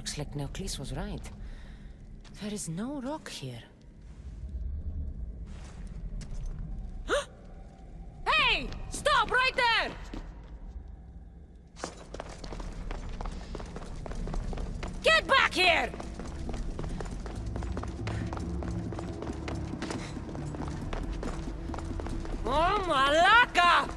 Looks like Neoclis was right. There is no rock here. Hey! Stop right there! Get back here! Oh, Malaka!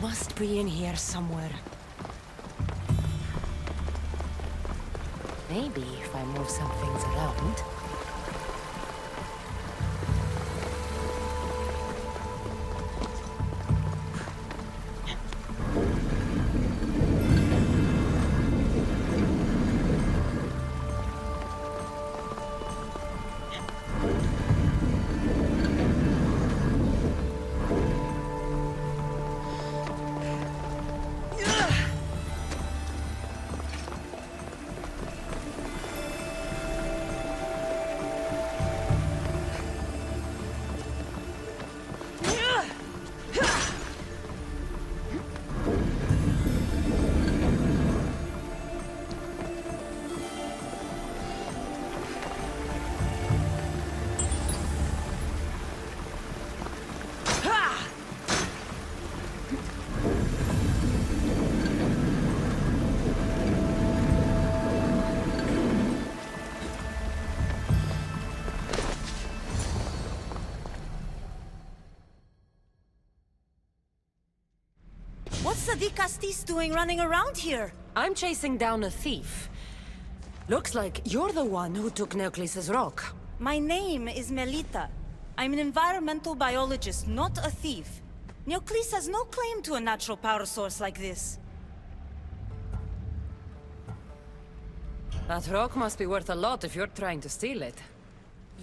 Must be in here somewhere. Maybe if I move some things around. What's the Castis doing running around here? I'm chasing down a thief. Looks like you're the one who took Neoclis' rock. My name is Melita. I'm an environmental biologist, not a thief. Neoclis has no claim to a natural power source like this. That rock must be worth a lot if you're trying to steal it.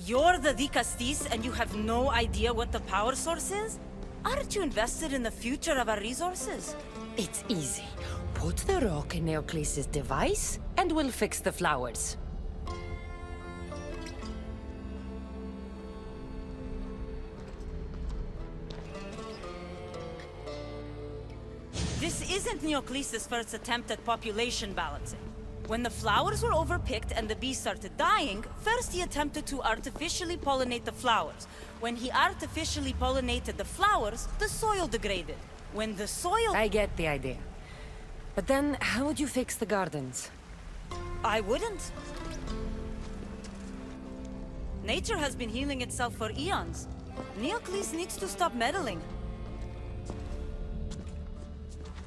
You're the Castis and you have no idea what the power source is? Aren't you invested in the future of our resources? It's easy. Put the rock in Neoclis' device, and we'll fix the flowers. This isn't Neoclis' first attempt at population balancing. When the flowers were overpicked and the bees started dying, first he attempted to artificially pollinate the flowers. When he artificially pollinated the flowers, the soil degraded. When the soil... I get the idea. But then, how would you fix the gardens? I wouldn't. Nature has been healing itself for eons. Neoclis needs to stop meddling.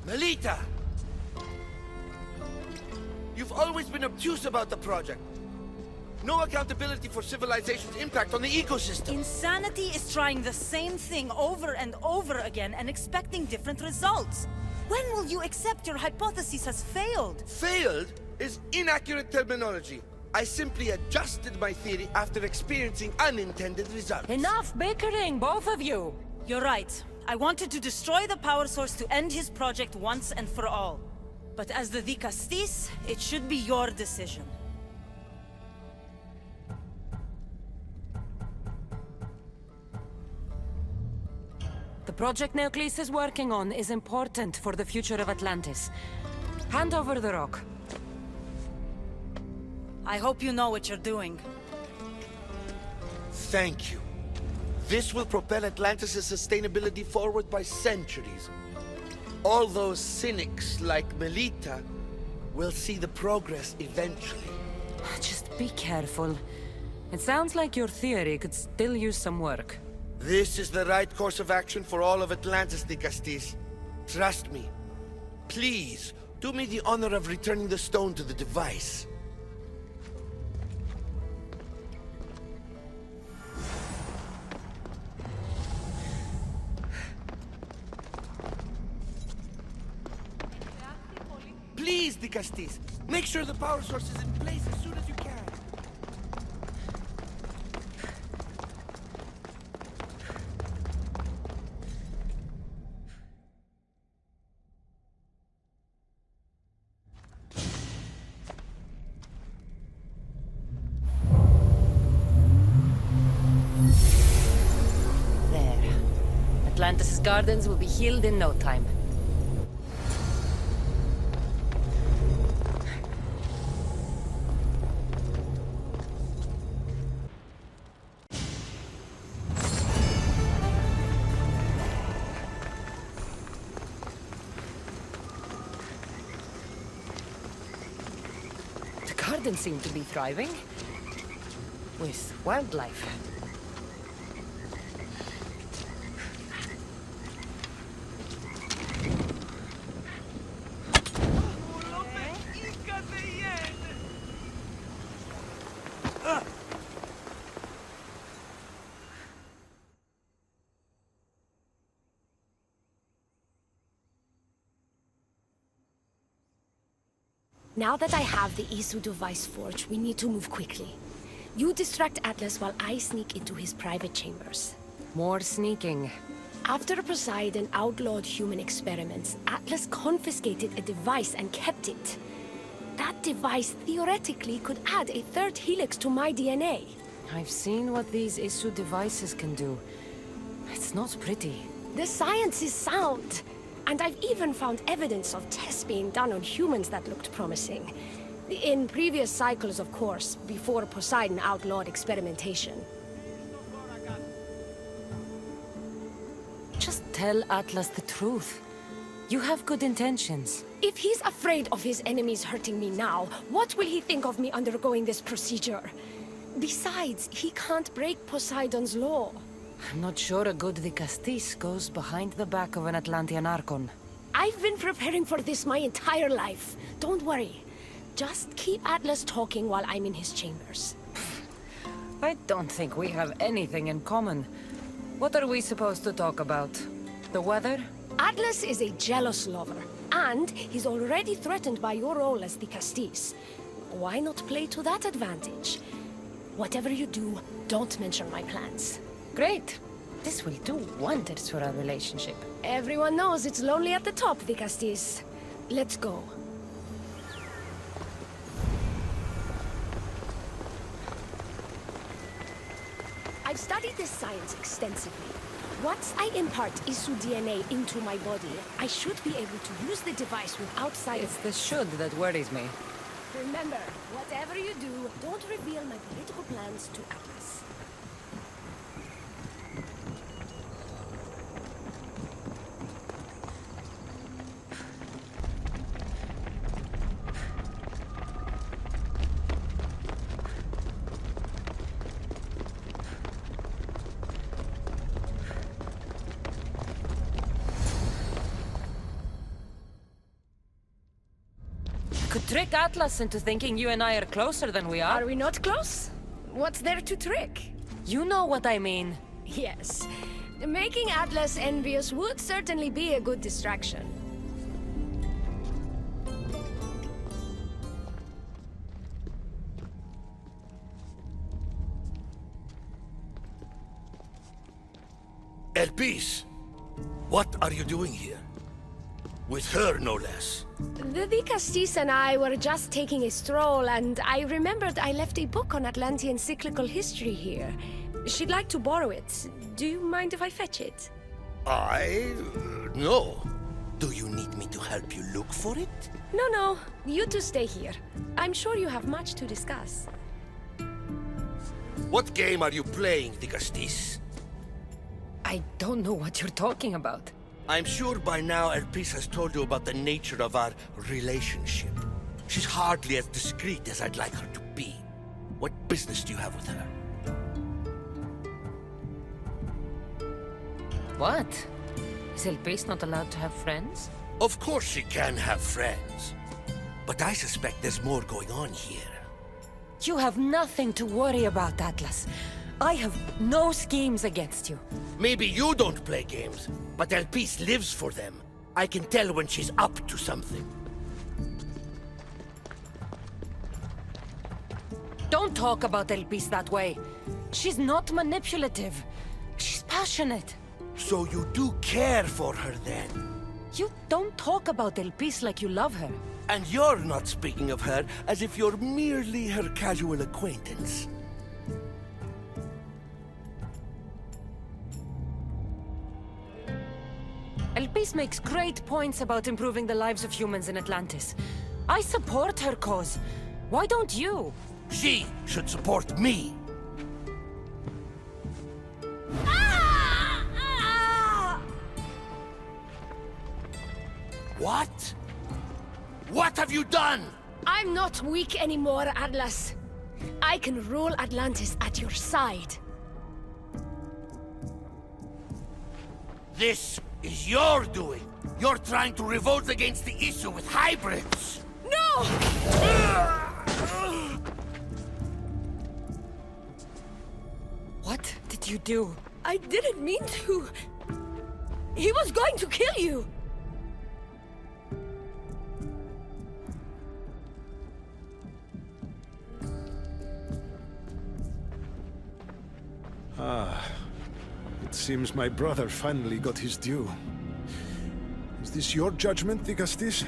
Melita! You've always been obtuse about the project. No accountability for civilization's impact on the ecosystem. Insanity is trying the same thing over and over again and expecting different results. When will you accept your hypothesis has failed? Failed is inaccurate terminology. I simply adjusted my theory after experiencing unintended results. Enough bickering, both of you! You're right. I wanted to destroy the power source to end his project once and for all. But as the Castis, it should be your decision. The project Neoclis is working on is important for the future of Atlantis. Hand over the rock. I hope you know what you're doing. Thank you. This will propel Atlantis' sustainability forward by centuries. All those cynics like Melita will see the progress eventually. Just be careful. It sounds like your theory could still use some work. This is the right course of action for all of Atlantis, Castis. Trust me. Please, do me the honor of returning the stone to the device. the Castis. Make sure the power source is in place as soon as you can. There. Atlantis' gardens will be healed in no time. The gardens seem to be thriving. With wildlife. Now that I have the Isu device forged, we need to move quickly. You distract Atlas while I sneak into his private chambers. More sneaking. After Poseidon outlawed human experiments, Atlas confiscated a device and kept it. That device theoretically could add a third helix to my DNA. I've seen what these Isu devices can do. It's not pretty. The science is sound. And I've even found evidence of tests being done on humans that looked promising. In previous cycles, of course, before Poseidon outlawed experimentation. Just tell Atlas the truth. You have good intentions. If he's afraid of his enemies hurting me now, what will he think of me undergoing this procedure? Besides, he can't break Poseidon's law. I'm not sure a good Castis goes behind the back of an Atlantean Archon. I've been preparing for this my entire life. Don't worry. Just keep Atlas talking while I'm in his chambers. I don't think we have anything in common. What are we supposed to talk about? The weather? Atlas is a jealous lover, and he's already threatened by your role as the Castis. Why not play to that advantage? Whatever you do, don't mention my plans. Great. This will do wonders for our relationship. Everyone knows it's lonely at the top, the Castis. Let's go. I've studied this science extensively. Once I impart Isu DNA into my body, I should be able to use the device without side It's effects. the should that worries me. Remember, whatever you do, don't reveal my political plans to Atlas. Could trick Atlas into thinking you and I are closer than we are. Are we not close? What's there to trick? You know what I mean. Yes. Making Atlas envious would certainly be a good distraction. Elpis, what are you doing here? With her, no less. The Castis and I were just taking a stroll, and I remembered I left a book on Atlantean cyclical history here. She'd like to borrow it. Do you mind if I fetch it? No. Do you need me to help you look for it? No. You two stay here. I'm sure you have much to discuss. What game are you playing, the Castis? I don't know what you're talking about. I'm sure by now Elpis has told you about the nature of our relationship. She's hardly as discreet as I'd like her to be. What business do you have with her? What? Is Elpis not allowed to have friends? Of course she can have friends. But I suspect there's more going on here. You have nothing to worry about, Atlas. I have no schemes against you. Maybe you don't play games, but Elpis lives for them. I can tell when she's up to something. Don't talk about Elpis that way. She's not manipulative. She's passionate. So you do care for her then? You don't talk about Elpis like you love her. And you're not speaking of her as if you're merely her casual acquaintance. Elpis makes great points about improving the lives of humans in Atlantis. I support her cause. Why don't you? She should support me. What? What have you done? I'm not weak anymore, Atlas. I can rule Atlantis at your side. This is your doing. You're trying to revolt against the issue with hybrids. No! What did you do? I didn't mean to. He was going to kill you. It seems my brother finally got his due. Is this your judgment, Digastis?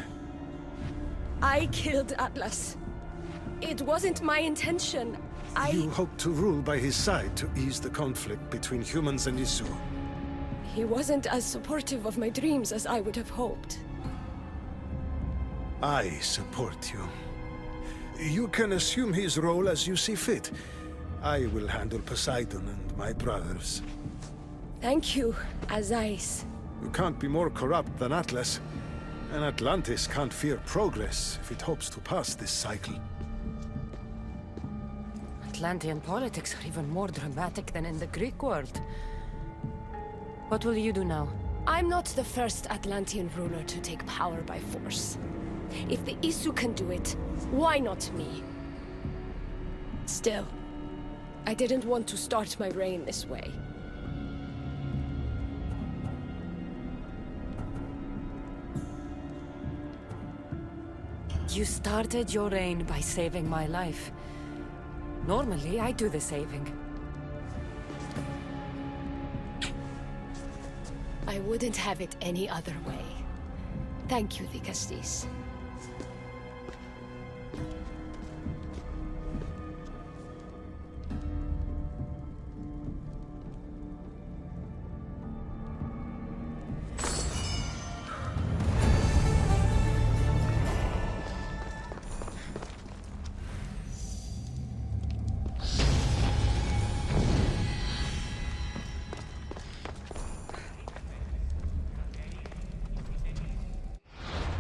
I killed Atlas. It wasn't my intention. You hope to rule by his side to ease the conflict between humans and Isu. He wasn't as supportive of my dreams as I would have hoped. I support you. You can assume his role as you see fit. I will handle Poseidon and my brothers. Thank you, Azais. You can't be more corrupt than Atlas. And Atlantis can't fear progress if it hopes to pass this cycle. Atlantean politics are even more dramatic than in the Greek world. What will you do now? I'm not the first Atlantean ruler to take power by force. If the Isu can do it, why not me? Still, I didn't want to start my reign this way. You started your reign by saving my life. Normally, I do the saving. I wouldn't have it any other way. Thank you, Digastis.